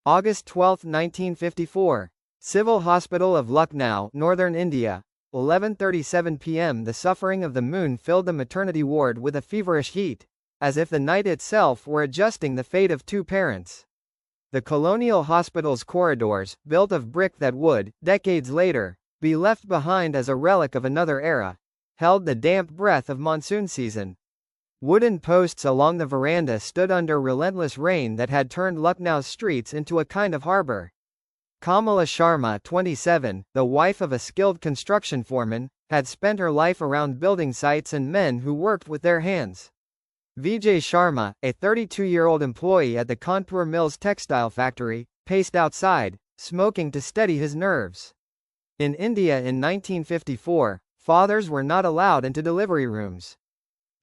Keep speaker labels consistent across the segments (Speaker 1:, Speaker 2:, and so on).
Speaker 1: August 12, 1954. Civil Hospital of Lucknow, Northern India. 11:37 p.m. The suffering of the moon filled the maternity ward with a feverish heat, as if the night itself were adjusting the fate of two parents. The colonial hospital's corridors, built of brick that would, decades later, be left behind as a relic of another era, held the damp breath of monsoon season. Wooden posts along the veranda stood under relentless rain that had turned Lucknow's streets into a kind of harbor. Kamala Sharma, 27, the wife of a skilled construction foreman, had spent her life around building sites and men who worked with their hands. Vijay Sharma, a 32-year-old employee at the Kanpur Mills textile factory, paced outside, smoking to steady his nerves. In India in 1954, fathers were not allowed into delivery rooms.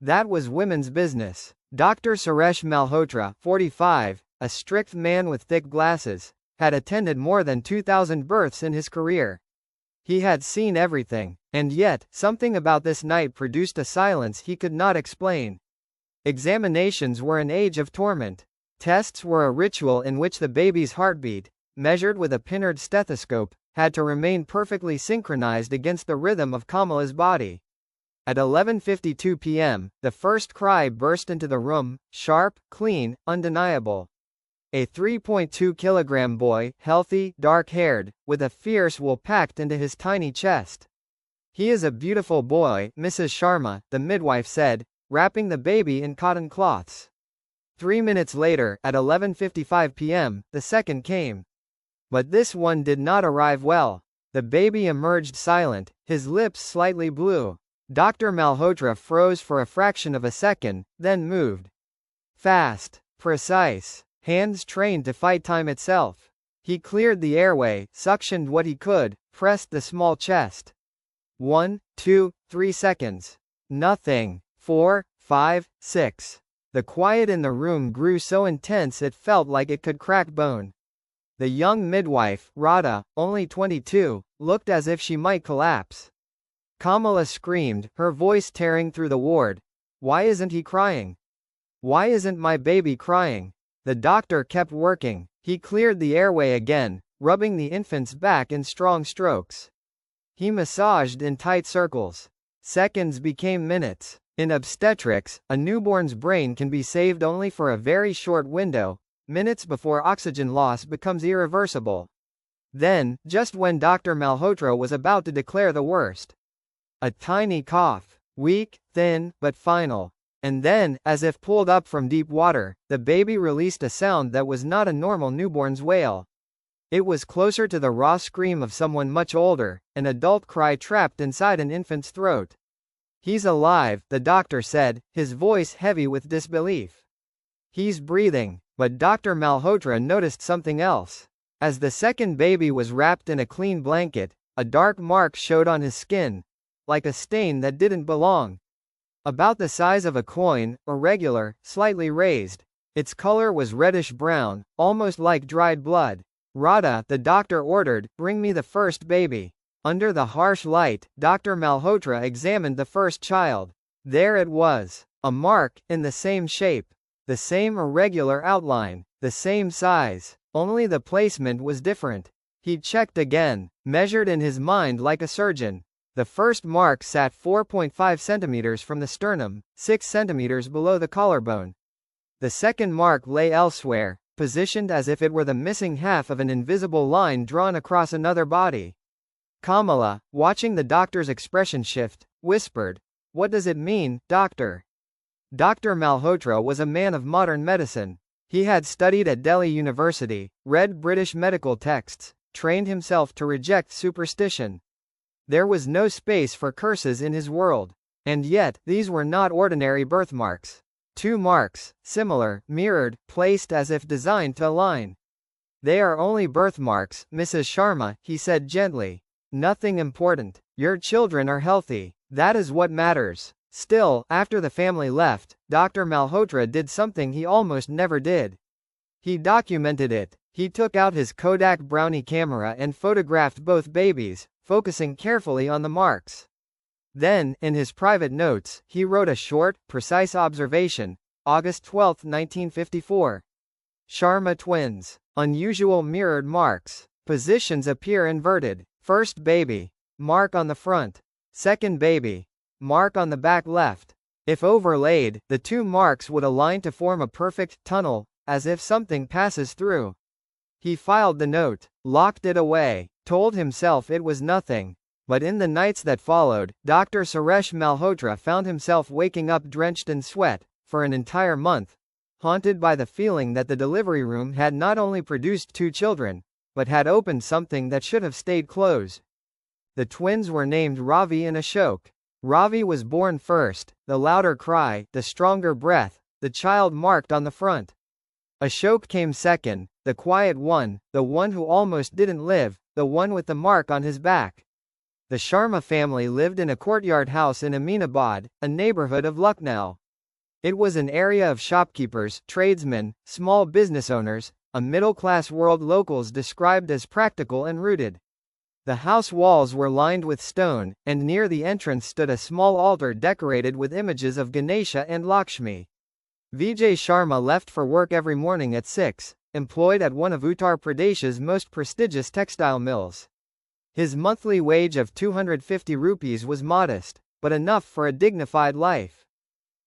Speaker 1: That was women's business. Dr. Suresh Malhotra, 45, a strict man with thick glasses, had attended more than 2,000 births in his career. He had seen everything, and yet, something about this night produced a silence he could not explain. Examinations were an age of torment. Tests were a ritual in which the baby's heartbeat, measured with a Pinard stethoscope, had to remain perfectly synchronized against the rhythm of Kamala's body. At 11:52 p.m., the first cry burst into the room, sharp, clean, undeniable. A 3.2-kilogram boy, healthy, dark-haired, with a fierce will packed into his tiny chest. "He is a beautiful boy," Mrs. Sharma, the midwife said, wrapping the baby in cotton cloths. 3 minutes later, at 11:55 p.m., the second came. But this one did not arrive well. The baby emerged silent, his lips slightly blue. Dr. Malhotra froze for a fraction of a second, then moved. Fast, precise, hands trained to fight time itself. He cleared the airway, suctioned what he could, pressed the small chest. 1, 2, 3 seconds. Nothing. 4, 5, 6. The quiet in the room grew so intense it felt like it could crack bone. The young midwife, Radha, only 22, looked as if she might collapse. Kamala screamed, her voice tearing through the ward. "Why isn't he crying? Why isn't my baby crying?" The doctor kept working. He cleared the airway again, rubbing the infant's back in strong strokes. He massaged in tight circles. Seconds became minutes. In obstetrics, a newborn's brain can be saved only for a very short window, minutes before oxygen loss becomes irreversible. Then, just when Dr. Malhotra was about to declare the worst, a tiny cough, weak, thin, but final. And then, as if pulled up from deep water, the baby released a sound that was not a normal newborn's wail. It was closer to the raw scream of someone much older, an adult cry trapped inside an infant's throat. "He's alive," the doctor said, his voice heavy with disbelief. "He's breathing." But Dr. Malhotra noticed something else. As the second baby was wrapped in a clean blanket, a dark mark showed on his skin, like a stain that didn't belong. About the size of a coin, irregular, slightly raised. Its color was reddish-brown, almost like dried blood. "Radha," the doctor ordered, "bring me the first baby." Under the harsh light, Dr. Malhotra examined the first child. There it was. A mark, in the same shape. The same irregular outline. The same size. Only the placement was different. He checked again, measured in his mind like a surgeon. The first mark sat 4.5 centimeters from the sternum, 6 centimeters below the collarbone. The second mark lay elsewhere, positioned as if it were the missing half of an invisible line drawn across another body. Kamala, watching the doctor's expression shift, whispered, "What does it mean, doctor?" Dr. Malhotra was a man of modern medicine. He had studied at Delhi University, read British medical texts, trained himself to reject superstition. There was no space for curses in his world. And yet, these were not ordinary birthmarks. 2 marks, similar, mirrored, placed as if designed to align. "They are only birthmarks, Mrs. Sharma," he said gently. "Nothing important. Your children are healthy. That is what matters." Still, after the family left, Dr. Malhotra did something he almost never did. He documented it. He took out his Kodak Brownie camera and photographed both babies, focusing carefully on the marks. Then, in his private notes, he wrote a short, precise observation. August 12, 1954. Sharma twins. Unusual mirrored marks. Positions appear inverted. First baby. Mark on the front. Second baby. Mark on the back left. If overlaid, the two marks would align to form a perfect tunnel, as if something passes through. He filed the note, locked it away, told himself it was nothing. But in the nights that followed, Dr. Suresh Malhotra found himself waking up drenched in sweat, for an entire month, haunted by the feeling that the delivery room had not only produced two children, but had opened something that should have stayed closed. The twins were named Ravi and Ashok. Ravi was born first, the louder cry, the stronger breath, the child marked on the front. Ashok came second, the quiet one, the one who almost didn't live, the one with the mark on his back. The Sharma family lived in a courtyard house in Aminabad, a neighborhood of Lucknow. It was an area of shopkeepers, tradesmen, small business owners, a middle-class world locals described as practical and rooted. The house walls were lined with stone, and near the entrance stood a small altar decorated with images of Ganesha and Lakshmi. Vijay Sharma left for work every morning at 6, employed at one of Uttar Pradesh's most prestigious textile mills. His monthly wage of 250 rupees was modest, but enough for a dignified life.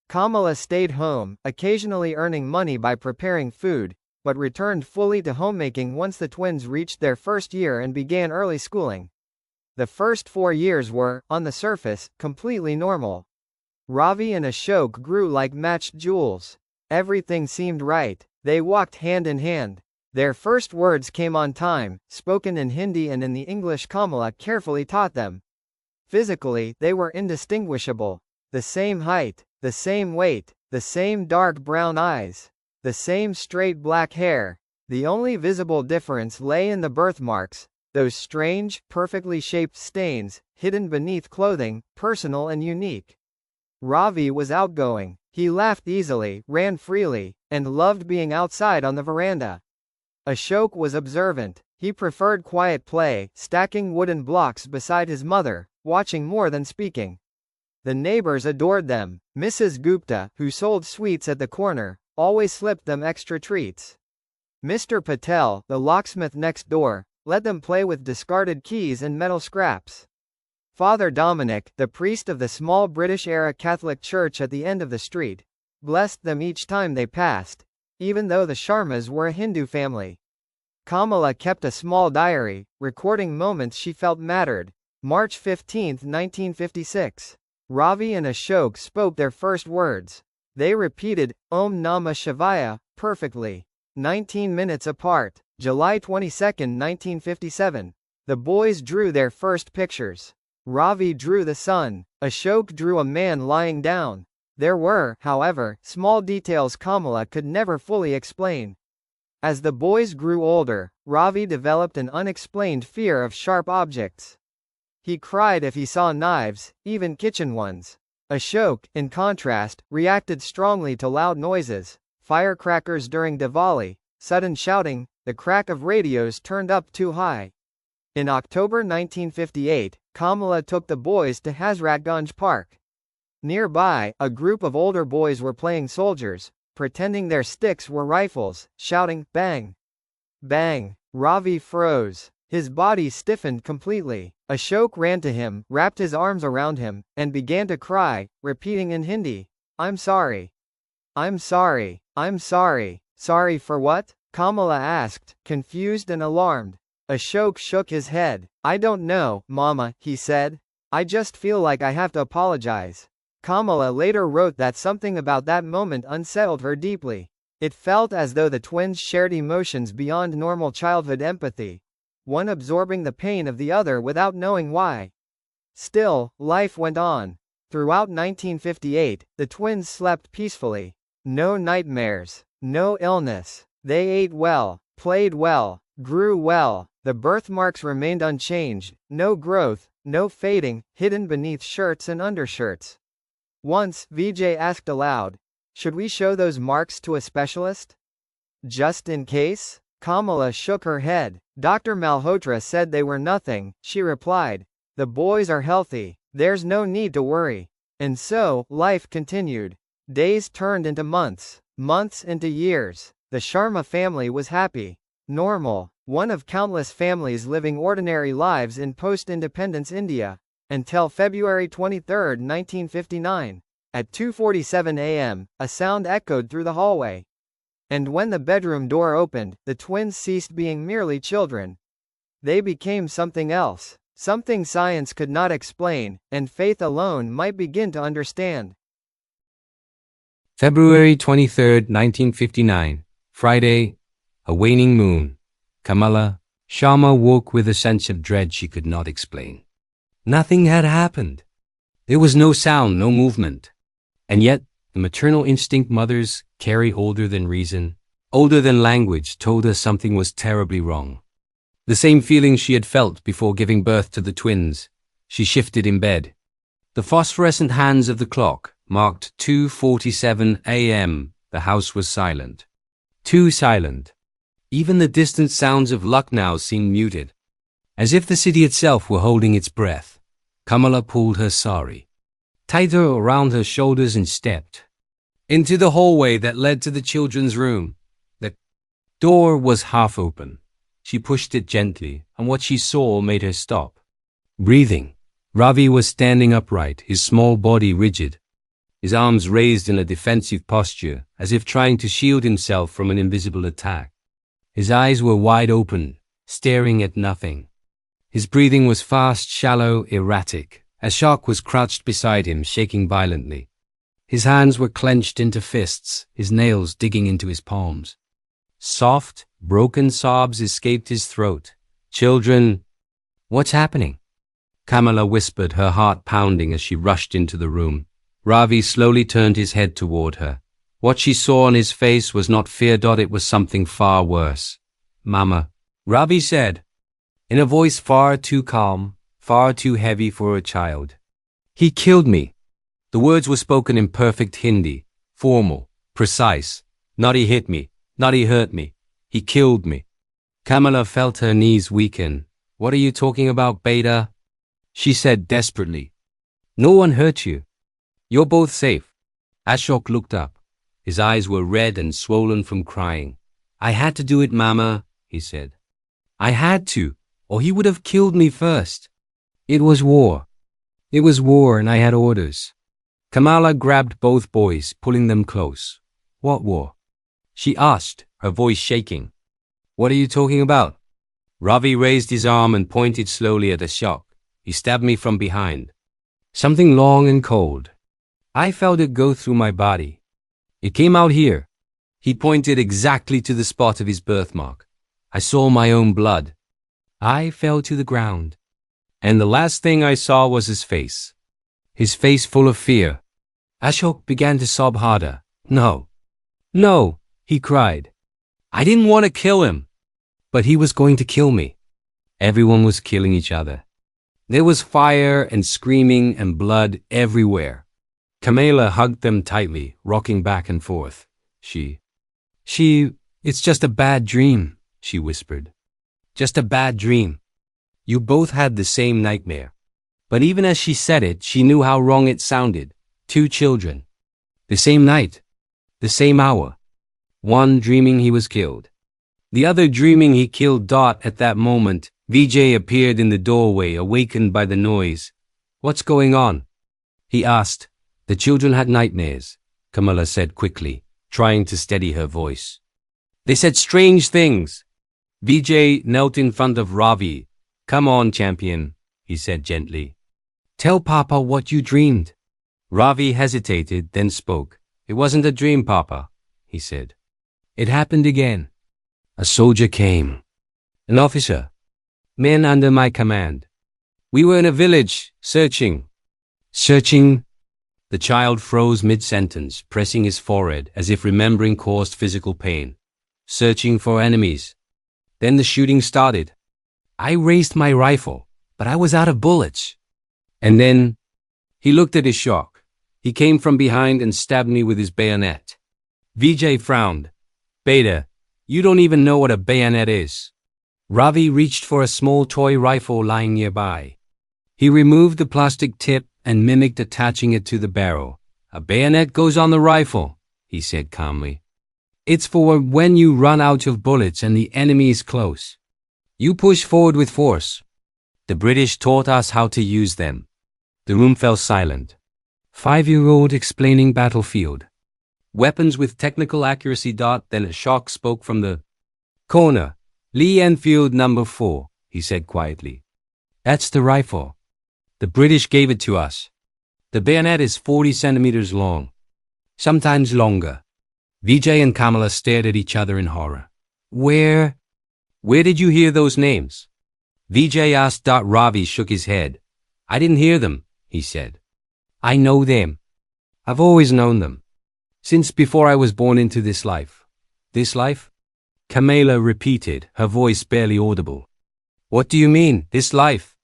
Speaker 1: Kamala stayed home, occasionally earning money by preparing food, but returned fully to homemaking once the twins reached their first year and began early schooling. The first 4 years were, on the surface, completely normal. Ravi and Ashok grew like matched jewels. Everything seemed right. They walked hand in hand. Their first words came on time, spoken in Hindi and in the English Kamala carefully taught them. Physically, they were indistinguishable. The same height, the same weight, the same dark brown eyes, the same straight black hair. The only visible difference lay in the birthmarks, those strange, perfectly shaped stains, hidden beneath clothing, personal and unique. Ravi was outgoing. He laughed easily, ran freely, and loved being outside on the veranda. Ashok was observant. He preferred quiet play, stacking wooden blocks beside his mother, watching more than speaking. The neighbors adored them. Mrs. Gupta, who sold sweets at the corner, always slipped them extra treats. Mr. Patel, the locksmith next door, let them play with discarded keys and metal scraps. Father Dominic, the priest of the small British-era Catholic church at the end of the street, blessed them each time they passed, even though the Sharmas were a Hindu family. Kamala kept a small diary, recording moments she felt mattered. March 15, 1956. Ravi and Ashok spoke their first words. They repeated, Om Namah Shivaya, perfectly. 19 minutes apart. July 22, 1957. The boys drew their first pictures. Ravi drew the sun. Ashok drew a man lying down. There were, however, small details Kamala could never fully explain. As the boys grew older, Ravi developed an unexplained fear of sharp objects. He cried if he saw knives, even kitchen ones. Ashok, in contrast, reacted strongly to loud noises, firecrackers during Diwali, sudden shouting, the crack of radios turned up too high. In October 1958, Kamala took the boys to Hazratganj Park. Nearby, a group of older boys were playing soldiers, pretending their sticks were rifles, shouting, bang! Bang! Ravi froze. His body stiffened completely. Ashok ran to him, wrapped his arms around him, and began to cry, repeating in Hindi, I'm sorry. I'm sorry. I'm sorry. Sorry for what? Kamala asked, confused and alarmed. Ashok shook his head. I don't know, Mama, he said. I just feel like I have to apologize. Kamala later wrote that something about that moment unsettled her deeply. It felt as though the twins shared emotions beyond normal childhood empathy, one absorbing the pain of the other without knowing why. Still, life went on. Throughout 1958, the twins slept peacefully. No nightmares. No illness. They ate well, played well, grew well. The birthmarks remained unchanged, no growth, no fading, hidden beneath shirts and undershirts. Once, Vijay asked aloud, should we show those marks to a specialist? Just in case? Kamala shook her head. Dr. Malhotra said they were nothing, she replied. The boys are healthy. There's no need to worry. And so, life continued. Days turned into months, months into years. The Sharma family was happy. normal, one of countless families living ordinary lives in post-independence India, until February 23, 1959. At 2:47 a.m., a sound echoed through the hallway. And when the bedroom door opened, the twins ceased being merely children. They became something else, something science could not explain, and faith alone might begin to understand.
Speaker 2: February 23, 1959, Friday, a waning moon. Kamala Sharma woke with a sense of dread she could not explain. Nothing had happened. There was no sound, no movement. And yet, the maternal instinct mothers carry older than reason, older than language, told her something was terribly wrong. The same feeling she had felt before giving birth to the twins. She shifted in bed. The phosphorescent hands of the clock marked 2:47 a.m. The house was silent. Too silent. Even the distant sounds of Lucknow seemed muted, as if the city itself were holding its breath. Kamala pulled her sari tighter around her shoulders and stepped into the hallway that led to the children's room. The door was half open. She pushed it gently, and what she saw made her stop. Breathing. Ravi was standing upright, his small body rigid, his arms raised in a defensive posture, as if trying to shield himself from an invisible attack. His eyes were wide open, staring at nothing. His breathing was fast, shallow, erratic. Ashok was crouched beside him, shaking violently. His hands were clenched into fists, his nails digging into his palms. Soft, broken sobs escaped his throat. "Children, what's happening?" Kamala whispered, her heart pounding as she rushed into the room. Ravi slowly turned his head toward her. What she saw on his face was not fear. It was something far worse. "Mama," Ravi said, in a voice far too calm, far too heavy for a child. "He killed me." The words were spoken in perfect Hindi, formal, precise. Not he hit me, not he hurt me. He killed me. Kamala felt her knees weaken. "What are you talking about, Beta?" she said desperately. "No one hurt you. You're both safe." Ashok looked up. His eyes were red and swollen from crying. "I had to do it, Mama," he said. "I had to, or he would have killed me first. It was war. It was war, and I had orders." Kamala grabbed both boys, pulling them close. "What war?" she asked, her voice shaking. "What are you talking about?" Ravi raised his arm and pointed slowly at Ashok. "He stabbed me from behind. Something long and cold. I felt it go through my body. It came out here." He pointed exactly to the spot of his birthmark. "I saw my own blood. I fell to the ground. And the last thing I saw was his face. His face full of fear." Ashok began to sob harder. "No, no," he cried. "I didn't want to kill him, but he was going to kill me." Everyone was killing each other. There was fire and screaming and blood everywhere. Kamala hugged them tightly, rocking back and forth. It's just a bad dream," she whispered. "Just a bad dream. You both had the same nightmare." But even as she said it, she knew how wrong it sounded. 2 children. The same night. The same hour. One dreaming he was killed. The other dreaming he killed. At that moment, Vijay appeared in the doorway, awakened by the noise. "What's going on?" he asked. "The children had nightmares," Kamala said quickly, trying to steady her voice. "They said strange things." Vijay knelt in front of Ravi. "Come on, champion," he said gently. "Tell Papa what you dreamed." Ravi hesitated, then spoke. "It wasn't a dream, Papa," he said. "It happened again. A soldier came. An officer. Men under my command. We were in a village, searching." "Searching?" The child froze mid-sentence, pressing his forehead as if remembering caused physical pain. "Searching for enemies. Then the shooting started. I raised my rifle, but I was out of bullets. And then," he looked at Ashok. "He came from behind and stabbed me with his bayonet." Vijay frowned. "Beta, you don't even know what a bayonet is." Ravi reached for a small toy rifle lying nearby. He removed the plastic tip and mimicked attaching it to the barrel. "A bayonet goes on the rifle," he said calmly. It's for when you run out of bullets and the enemy is close. You push forward with force. The British taught us how to use them. The room fell silent. 5-year-old explaining battlefield. Weapons with technical accuracy. Then a shock spoke from the corner. Lee Enfield No. 4, he said quietly. That's the rifle. The British gave it to us. The bayonet is 40 centimeters long. Sometimes longer. Vijay and Kamala stared at each other in horror. Where did you hear those names? Vijay asked. Ravi shook his head. I didn't hear them, he said. I know them. I've always known them. Since before I was born into this life. This life? Kamala repeated, her voice barely audible. What do you mean, this life?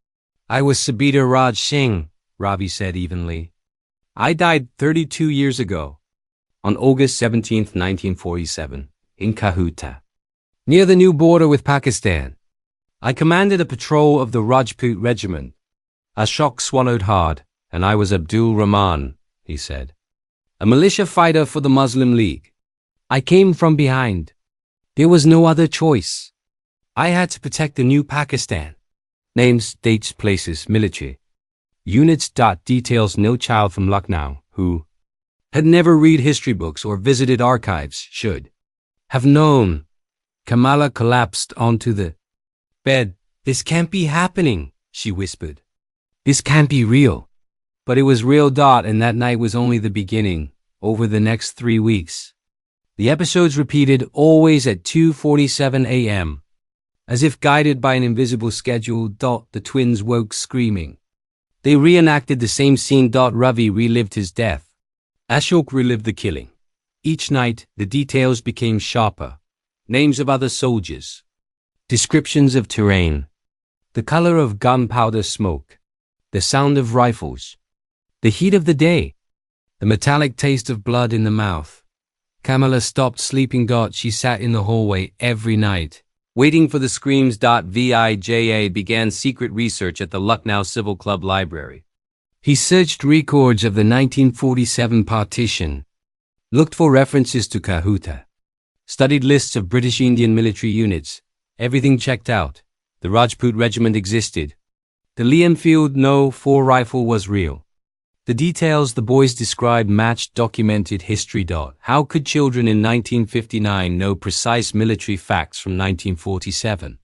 Speaker 2: I was Sabita Raj Singh, Ravi said evenly. I died 32 years ago. On August 17, 1947, in Kahuta, near the new border with Pakistan. I commanded a patrol of the Rajput regiment. Ashok swallowed hard, and I was Abdul Rahman, he said. A militia fighter for the Muslim League. I came from behind. There was no other choice. I had to protect the new Pakistan. Names, dates, places, military. Units. Details. No child from Lucknow who had never read history books or visited archives should have known. Kamala collapsed onto the bed. This can't be happening, she whispered. This can't be real. But it was real. And that night was only the beginning. Over the next 3 weeks, the episodes repeated, always at 2:47 a.m. As if guided by an invisible schedule. The twins woke screaming. They reenacted the same scene. Ravi relived his death. Ashok relived the killing. Each night, the details became sharper. Names of other soldiers. Descriptions of terrain. The color of gunpowder smoke. The sound of rifles. The heat of the day. The metallic taste of blood in the mouth. Kamala stopped sleeping. She sat in the hallway every night, waiting for the screams. Vijay began secret research at the Lucknow Civil Club Library. He searched records of the 1947 partition, looked for references to Kahuta, studied lists of British Indian military units. Everything checked out. The Rajput regiment existed. The Lee Enfield No. 4 rifle was real. The details the boys described matched documented history. How could children in 1959 know precise military facts from 1947?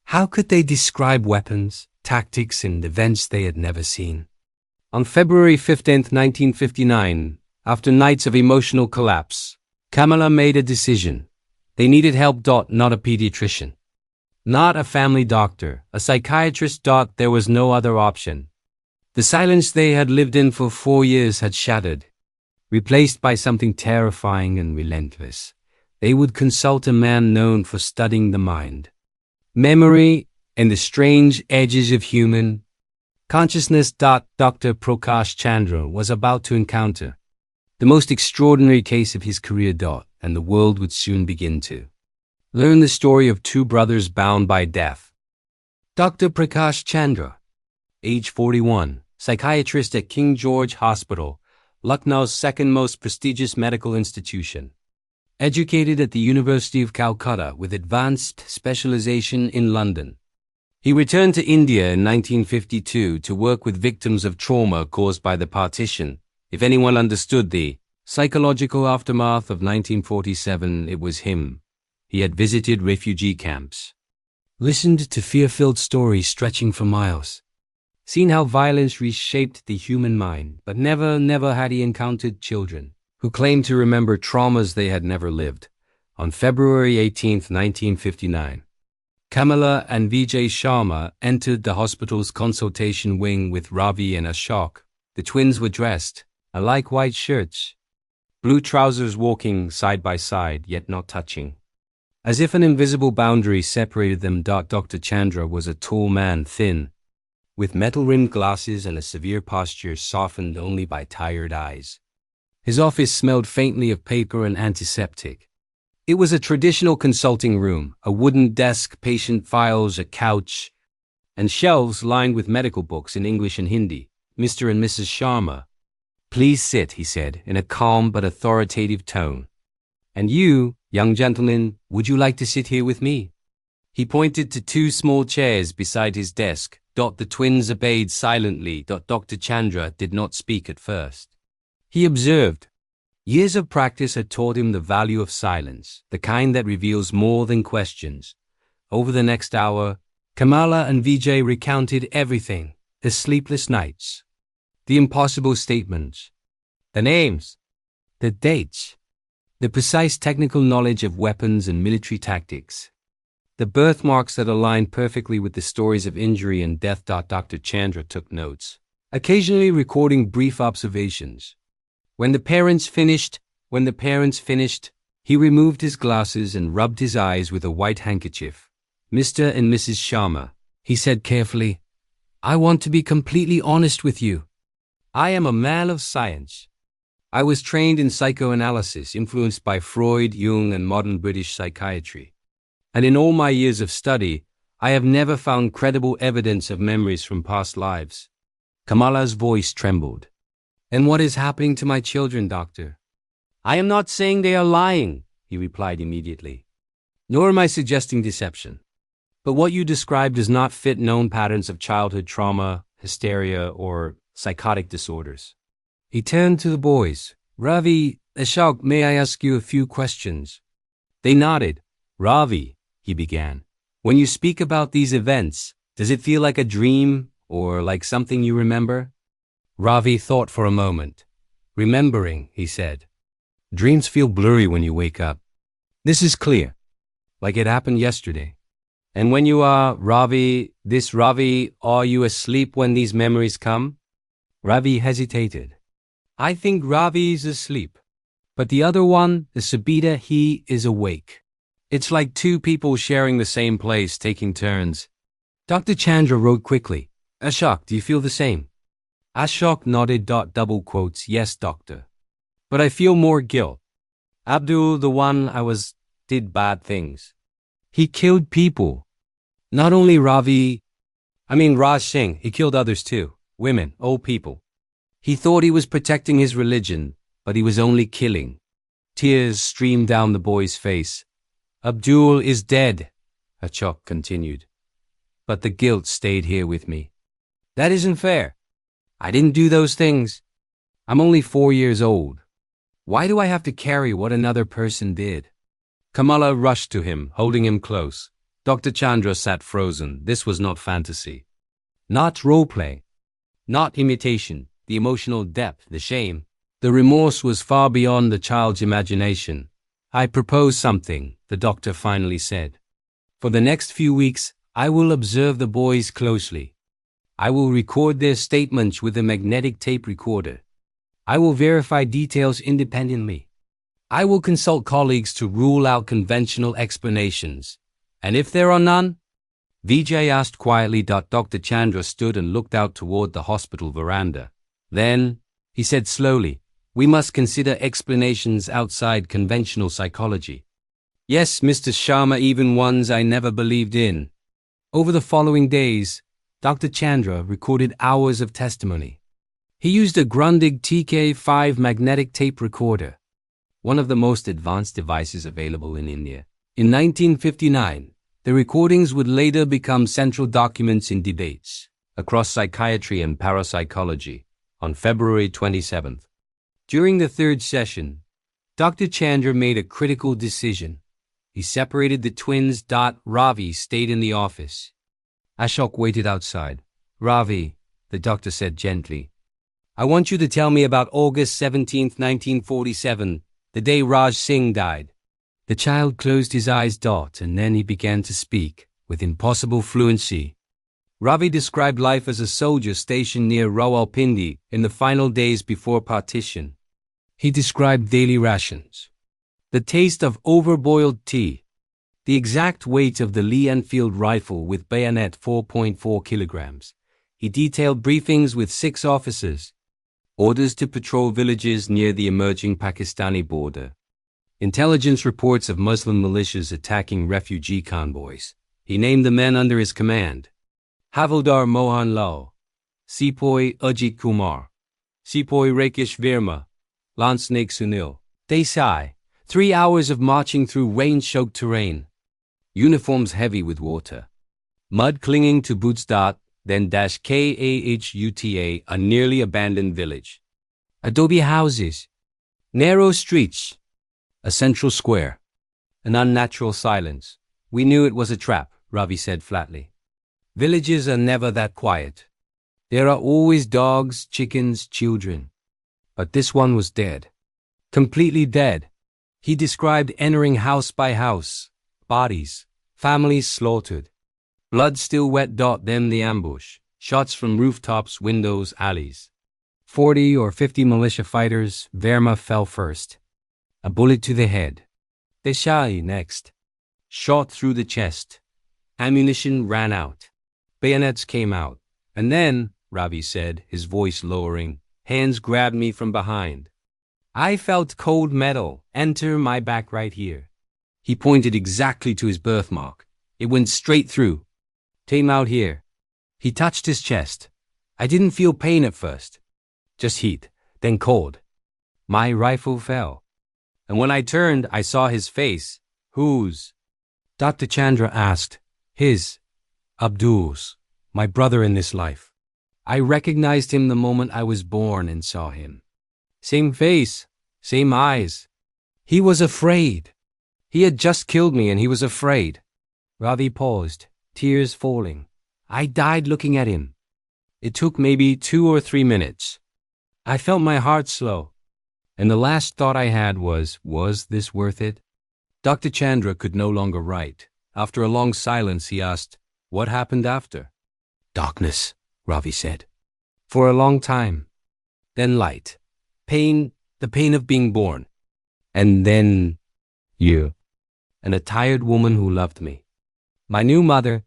Speaker 2: How could they describe weapons, tactics, and events they had never seen? On February 15, 1959, after nights of emotional collapse, Kamala made a decision. They needed help. Not a pediatrician. Not a family doctor, a psychiatrist. There was no other option. The silence they had lived in for 4 years had shattered, replaced by something terrifying and relentless. They would consult a man known for studying the mind, memory, and the strange edges of human consciousness. Dr. Prakash Chandra was about to encounter the most extraordinary case of his career. And the world would soon begin to learn the story of two brothers bound by death. Dr. Prakash Chandra, age 41, psychiatrist at King George Hospital, Lucknow's second most prestigious medical institution. Educated at the University of Calcutta with advanced specialization in London. He returned to India in 1952 to work with victims of trauma caused by the partition. If anyone understood the psychological aftermath of 1947, it was him. He had visited refugee camps, listened to fear-filled stories stretching for miles, seen how violence reshaped the human mind, but never had he encountered children who claimed to remember traumas they had never lived. On February 18, 1959, Kamala and Vijay Sharma entered the hospital's consultation wing with Ravi and Ashok. The twins were dressed alike, white shirts, blue trousers, walking side by side, yet not touching, as if an invisible boundary separated them. Dr. Chandra was a tall man, thin, with metal-rimmed glasses and a severe posture softened only by tired eyes. His office smelled faintly of paper and antiseptic. It was a traditional consulting room, a wooden desk, patient files, a couch, and shelves lined with medical books in English and Hindi. Mr. and Mrs. Sharma, please sit, he said, in a calm but authoritative tone. And you, young gentleman, would you like to sit here with me? He pointed to two small chairs beside his desk. The twins obeyed silently. Dr. Chandra did not speak at first. He observed. Years of practice had taught him the value of silence, the kind that reveals more than questions. Over the next hour, Kamala and Vijay recounted everything: the sleepless nights, the impossible statements, the names, the dates, the precise technical knowledge of weapons and military tactics, the birthmarks that aligned perfectly with the stories of injury and death. Dr. Chandra took notes, occasionally recording brief observations. When the parents finished, he removed his glasses and rubbed his eyes with a white handkerchief. Mr. and Mrs. Sharma, he said carefully, I want to be completely honest with you. I am a man of science. I was trained in psychoanalysis, influenced by Freud, Jung, and modern British psychiatry. And in all my years of study, I have never found credible evidence of memories from past lives. Kamala's voice trembled. And what is happening to my children, doctor? I am not saying they are lying, he replied immediately. Nor am I suggesting deception. But what you describe does not fit known patterns of childhood trauma, hysteria, or psychotic disorders. He turned to the boys. Ravi, Ashok, may I ask you a few questions? They nodded. Ravi, he began, when you speak about these events, does it feel like a dream or like something you remember? Ravi thought for a moment. Remembering, he said. Dreams feel blurry when you wake up. This is clear, like it happened yesterday. And when you are, Ravi, are you asleep when these memories come? Ravi hesitated. I think Ravi is asleep. But the other one, the Sabita, he is awake. It's like two people sharing the same place, taking turns. Dr. Chandra wrote quickly. Ashok, do you feel the same? Ashok nodded. Yes, doctor. But I feel more guilt. Abdul, the one did bad things. He killed people. Not only Raj Singh, he killed others too. Women, old people. He thought he was protecting his religion, but he was only killing. Tears streamed down the boy's face. Abdul is dead, Ashok continued. But the guilt stayed here with me. That isn't fair. I didn't do those things. I'm only 4 years old. Why do I have to carry what another person did? Kamala rushed to him, holding him close. Dr. Chandra sat frozen. This was not fantasy. Not role-play. Not imitation. The emotional depth, the shame. The remorse was far beyond the child's imagination. I propose something, the doctor finally said. For the next few weeks, I will observe the boys closely. I will record their statements with a magnetic tape recorder. I will verify details independently. I will consult colleagues to rule out conventional explanations. And if there are none? Vijay asked quietly. Dr. Chandra stood and looked out toward the hospital veranda. Then, he said slowly, we must consider explanations outside conventional psychology. Yes, Mr. Sharma, even ones I never believed in. Over the following days, Dr. Chandra recorded hours of testimony. He used a Grundig TK5 magnetic tape recorder, one of the most advanced devices available in India. In 1959, the recordings would later become central documents in debates across psychiatry and parapsychology. On February 27th, during the third session, Dr. Chandra made a critical decision. He separated the twins. Ravi stayed in the office. Ashok waited outside. Ravi, the doctor said gently, I want you to tell me about August 17, 1947, the day Raj Singh died. The child closed his eyes. And then he began to speak with impossible fluency. Ravi described life as a soldier stationed near Rawalpindi in the final days before partition. He described daily rations, the taste of overboiled tea, the exact weight of the Lee Enfield rifle with bayonet 4.4 kilograms. He detailed briefings with 6 officers, orders to patrol villages near the emerging Pakistani border, intelligence reports of Muslim militias attacking refugee convoys. He named the men under his command. Havildar Mohan Lal, Sepoy Ajit Kumar, Sepoy Rakesh Verma, Lansnake Sunil Desai. 3 hours of marching through rain-soaked terrain. Uniforms heavy with water. Mud clinging to boots. Then Kahuta, a nearly abandoned village. Adobe houses. Narrow streets. A central square. An unnatural silence. We knew it was a trap, Ravi said flatly. Villages are never that quiet. There are always dogs, chickens, children. But this one was dead. Completely dead. He described entering house by house. Bodies. Families slaughtered. Blood still wet. Then the ambush. Shots from rooftops, windows, alleys. 40 or 50 militia fighters. Verma fell first. A bullet to the head. Desai next. Shot through the chest. Ammunition ran out. Bayonets came out. And then, Ravi said, his voice lowering, hands grabbed me from behind. I felt cold metal enter my back right here. He pointed exactly to his birthmark. It went straight through. Came out here. He touched his chest. I didn't feel pain at first. Just heat, then cold. My rifle fell. And when I turned, I saw his face. Whose? Dr. Chandra asked. His. Abdul's. My brother in this life. I recognized him the moment I was born and saw him. Same face, same eyes. He was afraid. He had just killed me and he was afraid. Ravi paused, tears falling. I died looking at him. It took maybe 2 or 3 minutes. I felt my heart slow. And the last thought I had was this worth it? Dr. Chandra could no longer write. After a long silence, he asked, what happened after? Darkness, Ravi said. For a long time. Then light. Pain, the pain of being born. And then you. And a tired woman who loved me. My new mother.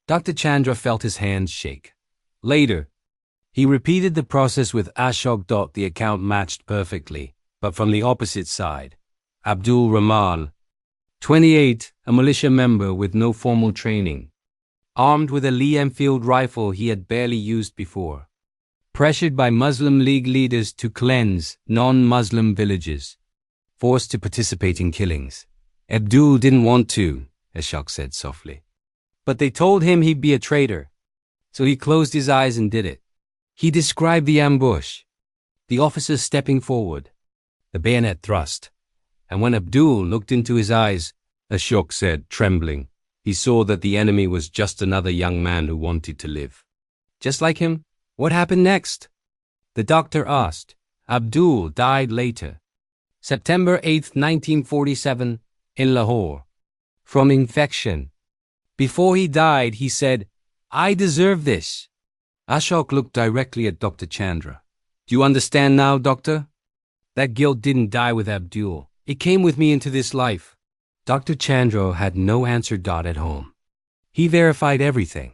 Speaker 2: Dr. Chandra felt his hands shake. Later, he repeated the process with Ashok. The account matched perfectly, but from the opposite side. Abdul Rahman, 28, a militia member with no formal training. Armed with a Lee Enfield rifle he had barely used before. Pressured by Muslim League leaders to cleanse non-Muslim villages. Forced to participate in killings. Abdul didn't want to, Ashok said softly. But they told him he'd be a traitor. So he closed his eyes and did it. He described the ambush. The officers stepping forward. The bayonet thrust. And when Abdul looked into his eyes, Ashok said, trembling, he saw that the enemy was just another young man who wanted to live. Just like him? What happened next? The doctor asked. Abdul died later. September 8, 1947, in Lahore. From infection. Before he died, he said, I deserve this. Ashok looked directly at Dr. Chandra. Do you understand now, doctor? That guilt didn't die with Abdul. It came with me into this life. Dr. Chandra had no answer. At home. He verified everything.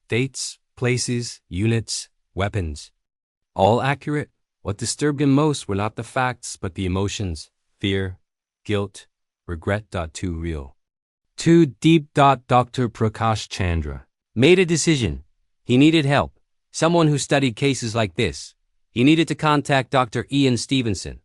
Speaker 2: Dates, places, units, weapons. All accurate. What disturbed him most were not the facts, but the emotions. Fear, guilt, regret. Too real. Too deep. Dr. Prakash Chandra made a decision. He needed help. Someone who studied cases like this. He needed to contact Dr. Ian Stevenson.